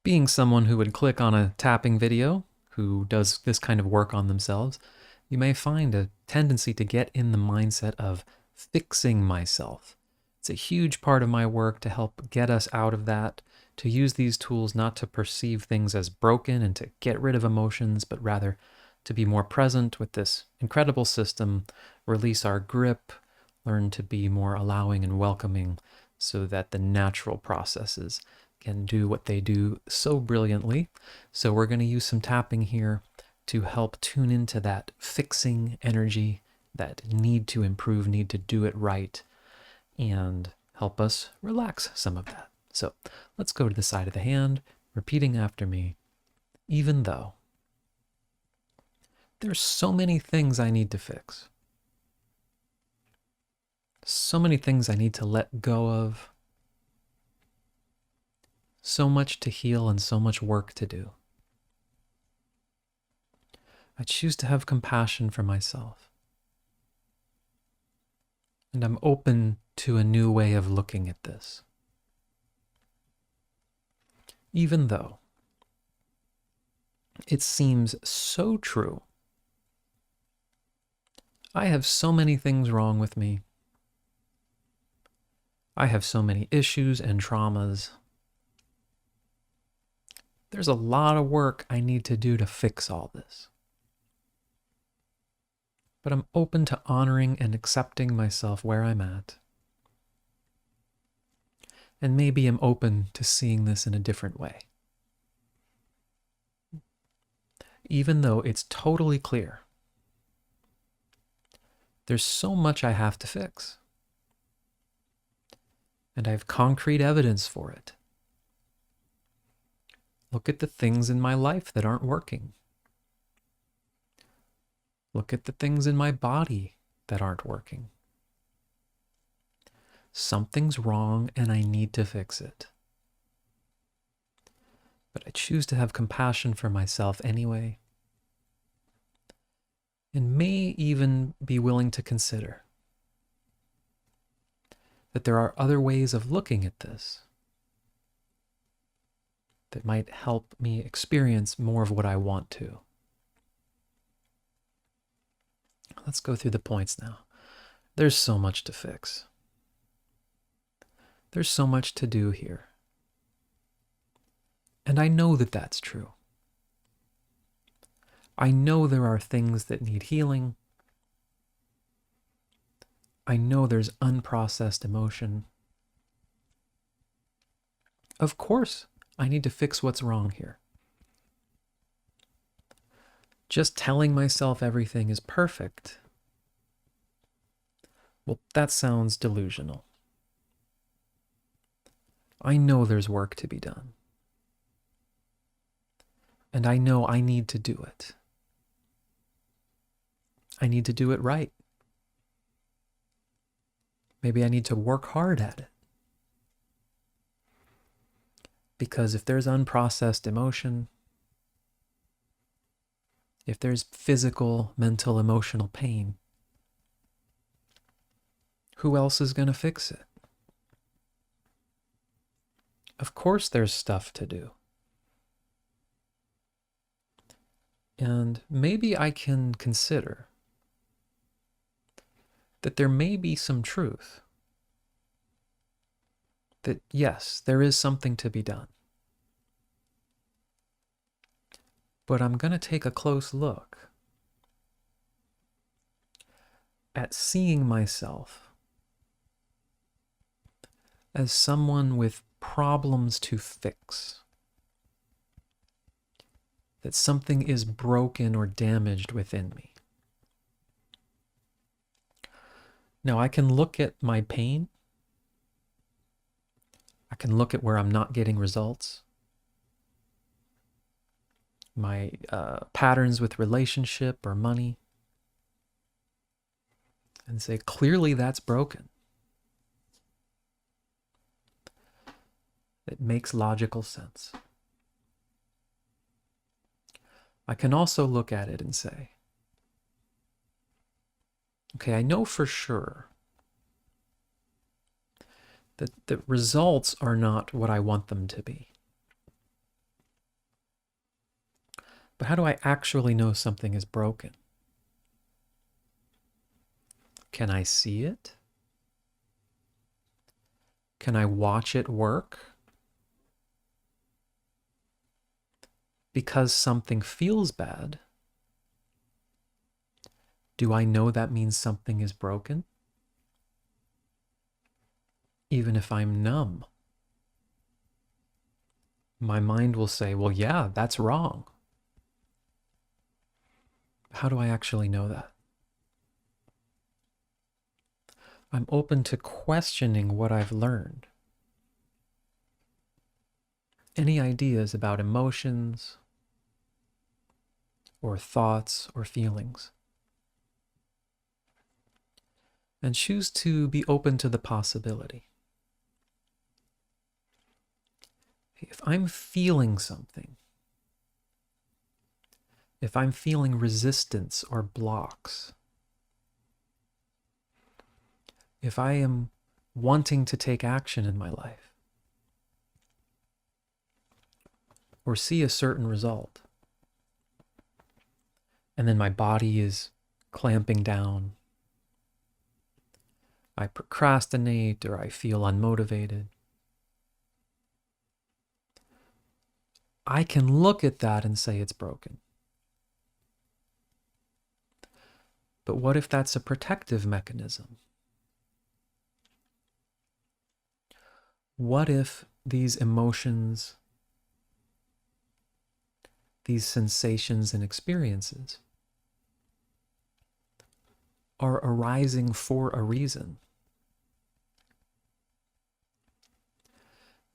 Being someone who would click on a tapping video, who does this kind of work on themselves, you may find a tendency to get in the mindset of fixing myself. It's a huge part of my work to help get us out of that, to use these tools not to perceive things as broken and to get rid of emotions, but rather to be more present with this incredible system, release our grip, learn to be more allowing and welcoming so that the natural processes can do what they do so brilliantly. So we're going to use some tapping here to help tune into that fixing energy, that need to improve, need to do it right, and help us relax some of that. So let's go to the side of the hand, repeating after me. Even though there's so many things I need to fix, so many things I need to let go of, so much to heal and so much work to do, I choose to have compassion for myself. And I'm open to a new way of looking at this. Even though it seems so true, I have so many things wrong with me. I have so many issues and traumas. There's a lot of work I need to do to fix all this. But I'm open to honoring and accepting myself where I'm at. And maybe I'm open to seeing this in a different way. Even though it's totally clear, there's so much I have to fix. And I have concrete evidence for it. Look at the things in my life that aren't working. Look at the things in my body that aren't working. Something's wrong and I need to fix it. But I choose to have compassion for myself anyway, and may even be willing to consider that there are other ways of looking at this that might help me experience more of what I want to. Let's go through the points now. There's so much to fix. There's so much to do here. And I know that that's true. I know there are things that need healing. I know there's unprocessed emotion. Of course, I need to fix what's wrong here. Just telling myself everything is perfect, well, that sounds delusional. I know there's work to be done. And I know I need to do it. I need to do it right. Maybe I need to work hard at it. Because if there's unprocessed emotion, if there's physical, mental, emotional pain, who else is going to fix it? Of course there's stuff to do. And maybe I can consider that there may be some truth. That yes, there is something to be done. But I'm going to take a close look at seeing myself as someone with problems to fix. That something is broken or damaged within me. Now I can look at my pain. I can look at where I'm not getting results. My patterns with relationship or money. And say, clearly that's broken. It makes logical sense. I can also look at it and say, okay, I know for sure that the results are not what I want them to be. But how do I actually know something is broken? Can I see it? Can I watch it work? Because something feels bad, do I know that means something is broken? Even if I'm numb, my mind will say, well, yeah, that's wrong. How do I actually know that? I'm open to questioning what I've learned. Any ideas about emotions or thoughts or feelings? And choose to be open to the possibility. If I'm feeling something, if I'm feeling resistance or blocks, if I am wanting to take action in my life or see a certain result, and then my body is clamping down, I procrastinate or I feel unmotivated, I can look at that and say it's broken. But what if that's a protective mechanism? What if these emotions, these sensations and experiences are arising for a reason?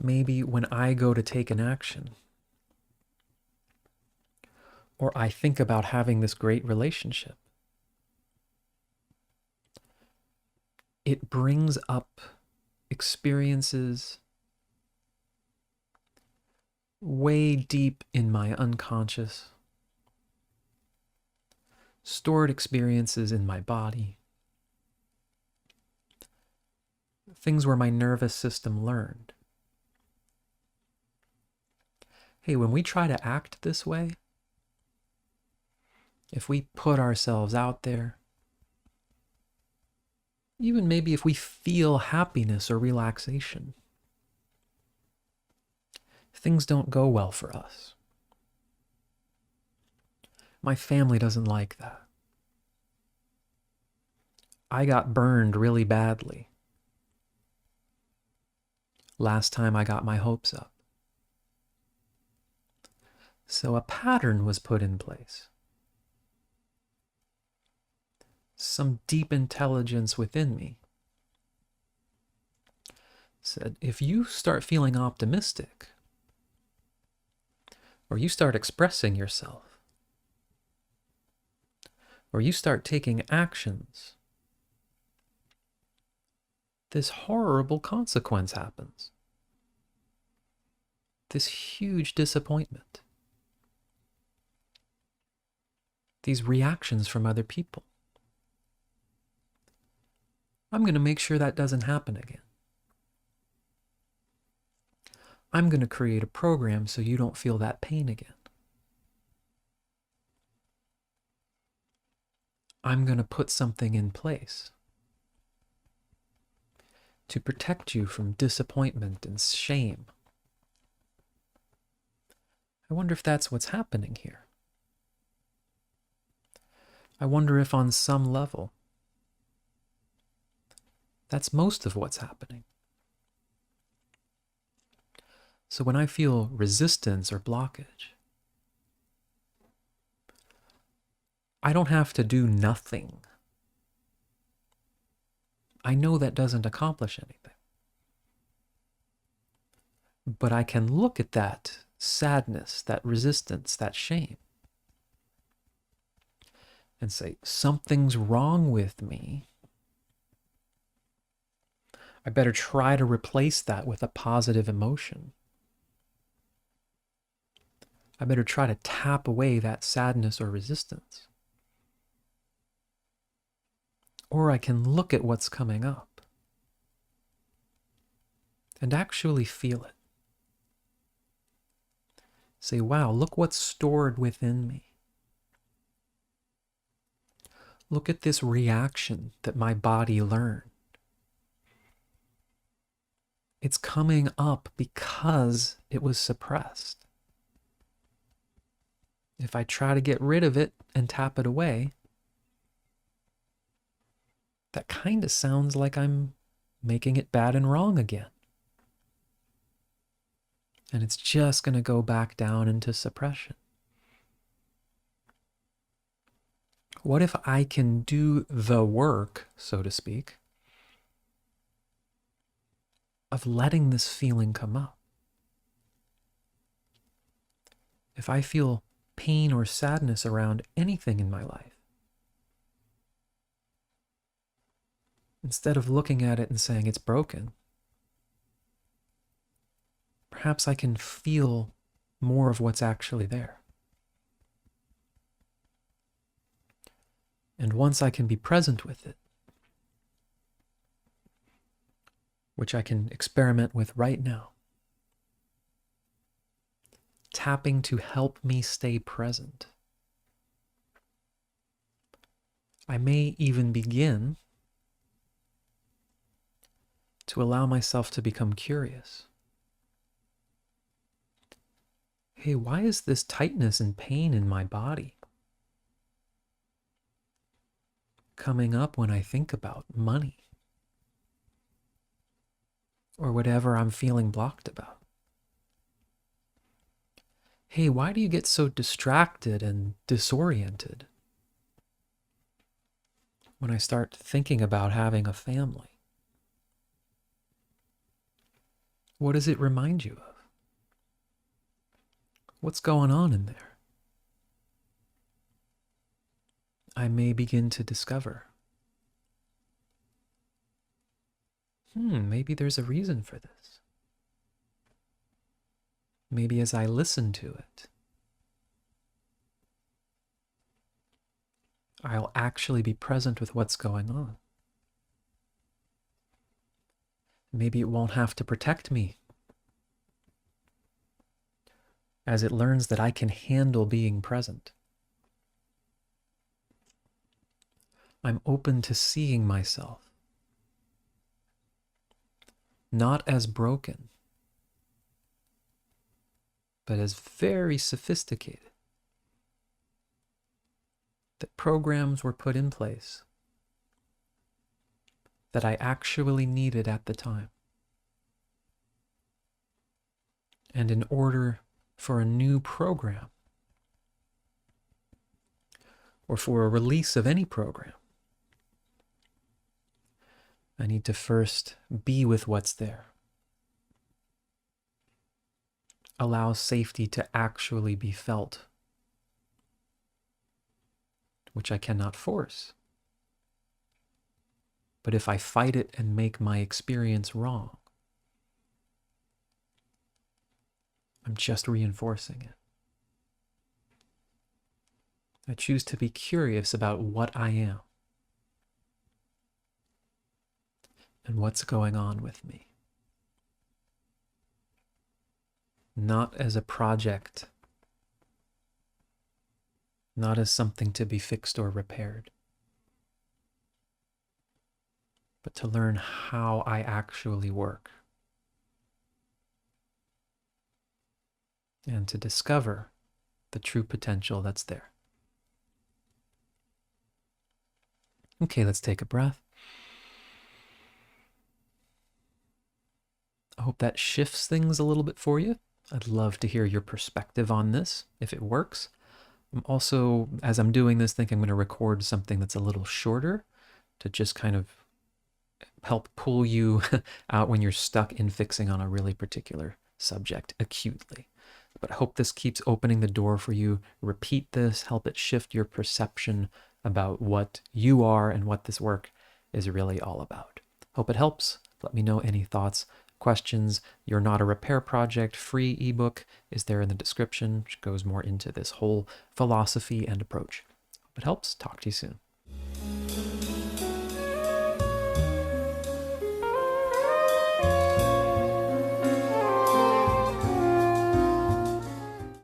Maybe when I go to take an action, or I think about having this great relationship, it brings up experiences way deep in my unconscious, stored experiences in my body, things where my nervous system learned. Hey, when we try to act this way, if we put ourselves out there, even maybe if we feel happiness or relaxation, things don't go well for us. My family doesn't like that. I got burned really badly last time I got my hopes up. So a pattern was put in place. Some deep intelligence within me said, if you start feeling optimistic, or you start expressing yourself, or you start taking actions, this horrible consequence happens. This huge disappointment. These reactions from other people. I'm going to make sure that doesn't happen again. I'm going to create a program so you don't feel that pain again. I'm going to put something in place to protect you from disappointment and shame. I wonder if that's what's happening here. I wonder if on some level, that's most of what's happening. So when I feel resistance or blockage, I don't have to do nothing. I know that doesn't accomplish anything. But I can look at that sadness, that resistance, that shame, and say, something's wrong with me. I better try to replace that with a positive emotion. I better try to tap away that sadness or resistance. Or I can look at what's coming up and actually feel it. Say, wow, look what's stored within me. Look at this reaction that my body learned. It's coming up because it was suppressed. If I try to get rid of it and tap it away, that kind of sounds like I'm making it bad and wrong again. And it's just going to go back down into suppression. What if I can do the work, so to speak, of letting this feeling come up? If I feel pain or sadness around anything in my life, instead of looking at it and saying it's broken, perhaps I can feel more of what's actually there. And once I can be present with it, which I can experiment with right now, tapping to help me stay present, I may even begin to allow myself to become curious. Hey, why is this tightness and pain in my body coming up when I think about money or whatever I'm feeling blocked about? Hey, why do you get so distracted and disoriented when I start thinking about having a family? What does it remind you of? What's going on in there? I may begin to discover, maybe there's a reason for this. Maybe as I listen to it, I'll actually be present with what's going on. Maybe it won't have to protect me as it learns that I can handle being present. I'm open to seeing myself, not as broken, but as very sophisticated. That programs were put in place that I actually needed at the time. And in order for a new program, or for a release of any program, I need to first be with what's there. Allow safety to actually be felt, which I cannot force. But if I fight it and make my experience wrong, I'm just reinforcing it. I choose to be curious about what I am and what's going on with me. Not as a project, not as something to be fixed or repaired, but to learn how I actually work and to discover the true potential that's there. Okay, let's take a breath. I hope that shifts things a little bit for you. I'd love to hear your perspective on this, if it works. I'm also, as I'm doing this, thinking I'm going to record something that's a little shorter to just kind of help pull you out when you're stuck in fixing on a really particular subject acutely. But I hope this keeps opening the door for you. Repeat this, help it shift your perception about what you are and what this work is really all about. Hope it helps. Let me know any thoughts, questions. You're Not a Repair Project free ebook is there in the description, which goes more into this whole philosophy and approach. Hope it helps. Talk to you soon.